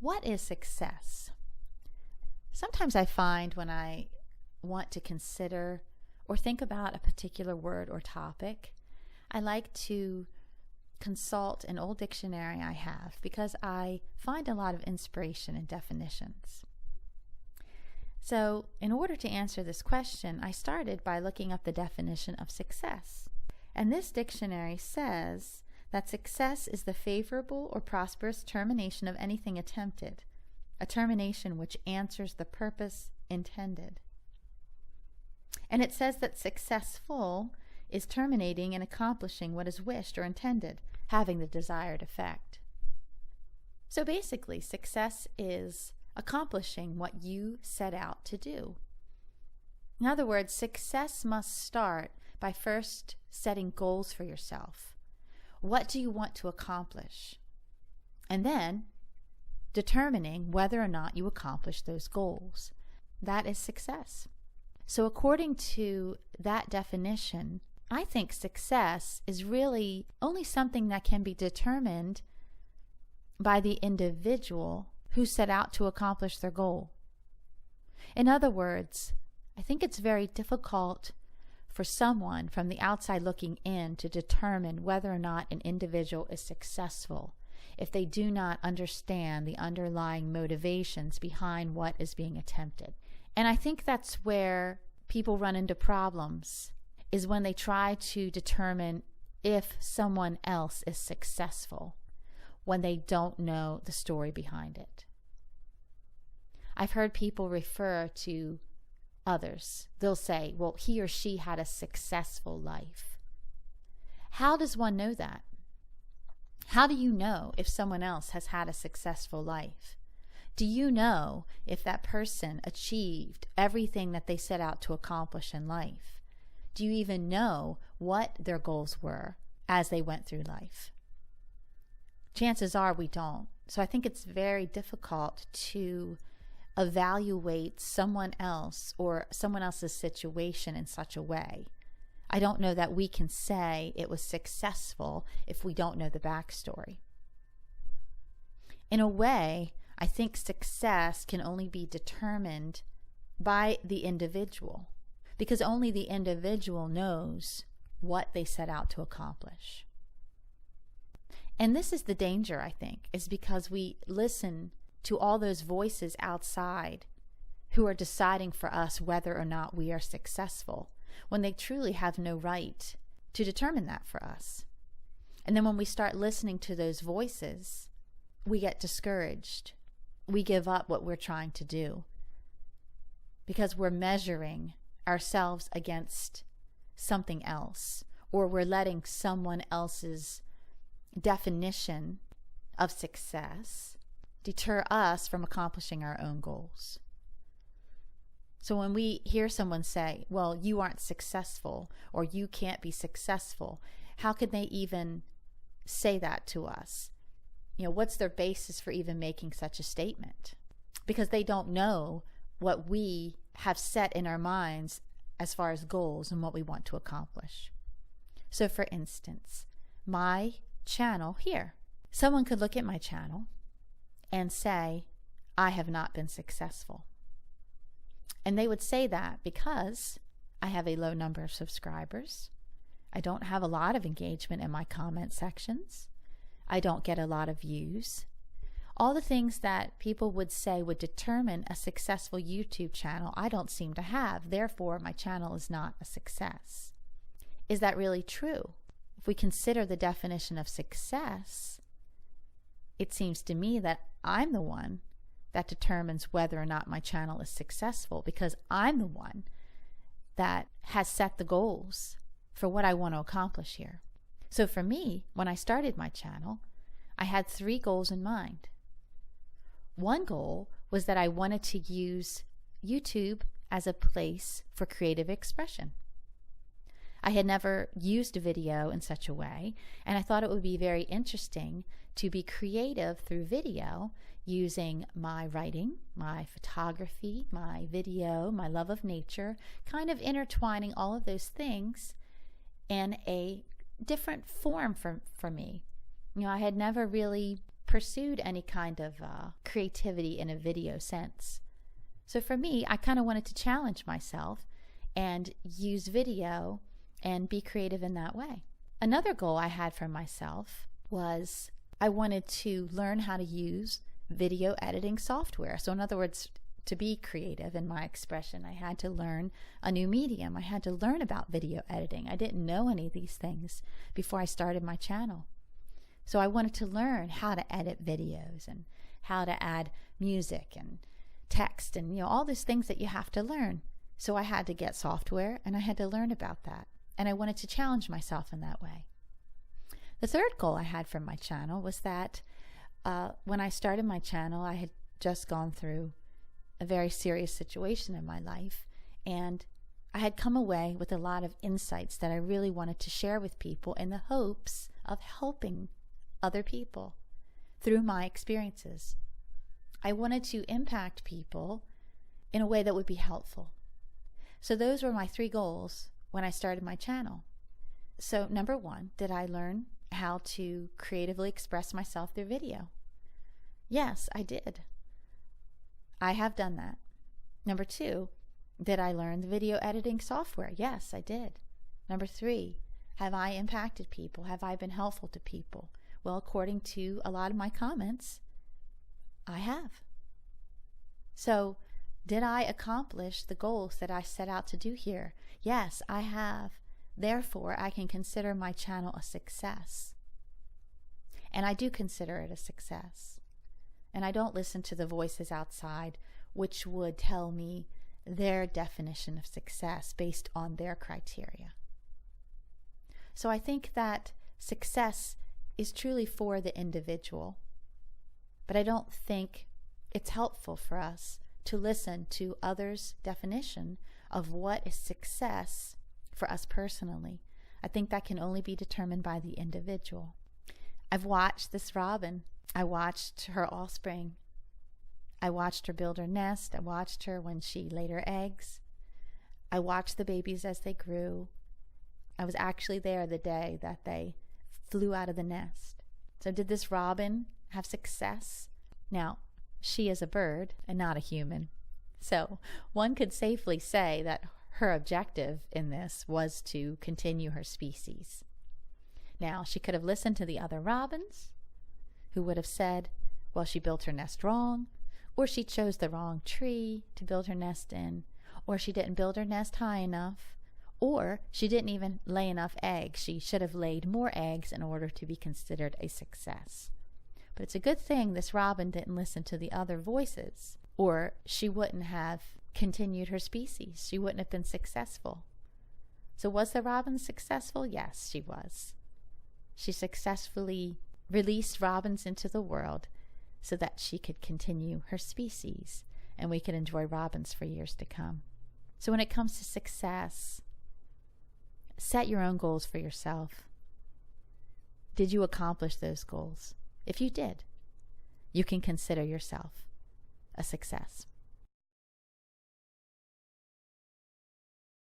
What is success? Sometimes I find when I want to consider or think about a particular word or topic, I like to consult an old dictionary I have because I find a lot of inspiration in definitions. So, in order to answer this question, I started by looking up the definition of success. And this dictionary says that success is the favorable or prosperous termination of anything attempted, a termination which answers the purpose intended. And it says that successful is terminating and accomplishing what is wished or intended, having the desired effect. So basically, success is accomplishing what you set out to do. In other words, success must start by first setting goals for yourself. What do you want to accomplish? And then determining whether or not you accomplish those goals. That is success. So according to that definition, I think success is really only something that can be determined by the individual who set out to accomplish their goal. In other words, I think it's very difficult for someone from the outside looking in to determine whether or not an individual is successful if they do not understand the underlying motivations behind what is being attempted. And I think that's where people run into problems, is when they try to determine if someone else is successful when they don't know the story behind it. I've heard people refer to others. They'll say, well, he or she had a successful life. How does one know that? How do you know if someone else has had a successful life? Do you know if that person achieved everything that they set out to accomplish in life? Do you even know what their goals were as they went through life? Chances are we don't. So I think it's very difficult to evaluate someone else or someone else's situation in such a way. I don't know that we can say it was successful if we don't know the backstory. In a way, I think success can only be determined by the individual, because only the individual knows what they set out to accomplish. And this is the danger, I think, is because we listen to all those voices outside who are deciding for us whether or not we are successful, when they truly have no right to determine that for us. And then when we start listening to those voices, we get discouraged. We give up what we're trying to do because we're measuring ourselves against something else, or we're letting someone else's definition of success deter us from accomplishing our own goals. So when we hear someone say, well, you aren't successful, or you can't be successful, how could they even say that to us? You know, what's their basis for even making such a statement? Because they don't know what we have set in our minds as far as goals and what we want to accomplish. So for instance, my channel here. Someone could look at my channel and say, I have not been successful. And they would say that because I have a low number of subscribers. I don't have a lot of engagement in my comment sections. I don't get a lot of views. All the things that people would say would determine a successful YouTube channel, I don't seem to have. Therefore, my channel is not a success. Is that really true? If we consider the definition of success, it seems to me that I'm the one that determines whether or not my channel is successful, because I'm the one that has set the goals for what I want to accomplish here. So for me, when I started my channel, I had 3 goals in mind. One goal was that I wanted to use YouTube as a place for creative expression. I had never used a video in such a way, and I thought it would be very interesting to be creative through video using my writing, my photography, my video, my love of nature, kind of intertwining all of those things in a different form for me. You know, I had never really pursued any kind of creativity in a video sense. So for me, I kind of wanted to challenge myself and use video and be creative in that way. Another goal I had for myself was I wanted to learn how to use video editing software. So in other words, to be creative in my expression, I had to learn a new medium. I had to learn about video editing. I didn't know any of these things before I started my channel. So I wanted to learn how to edit videos and how to add music and text and, all these things that you have to learn. So I had to get software and I had to learn about that. And I wanted to challenge myself in that way. The third goal I had for my channel was that when I started my channel, I had just gone through a very serious situation in my life, and I had come away with a lot of insights that I really wanted to share with people in the hopes of helping other people through my experiences. I wanted to impact people in a way that would be helpful. So those were my 3 goals when I started my channel. So number 1, did I learn how to creatively express myself through video? Yes, I did. I have done that. Number 2, did I learn the video editing software? Yes, I did. Number 3, have I impacted people? Have I been helpful to people? Well, according to a lot of my comments, I have. So, did I accomplish the goals that I set out to do here? Yes, I have. Therefore, I can consider my channel a success. And I do consider it a success. And I don't listen to the voices outside which would tell me their definition of success based on their criteria. So I think that success is truly for the individual, but I don't think it's helpful for us to listen to others' definition of what is success for us personally. I think that can only be determined by the individual. I've watched this robin. I watched her offspring. I watched her build her nest. I watched her when she laid her eggs. I watched the babies as they grew. I was actually there the day that they flew out of the nest. So did this robin have success? Now, she is a bird and not a human. So one could safely say that her objective in this was to continue her species. Now, she could have listened to the other robins, who would have said, well, she built her nest wrong, or she chose the wrong tree to build her nest in, or she didn't build her nest high enough, or she didn't even lay enough eggs. She should have laid more eggs in order to be considered a success. But it's a good thing this robin didn't listen to the other voices, or she wouldn't have continued her species. She wouldn't have been successful. So was the robin successful? Yes, she was. She successfully released robins into the world so that she could continue her species and we could enjoy robins for years to come. So when it comes to success, set your own goals for yourself. Did you accomplish those goals? If you did, you can consider yourself a success.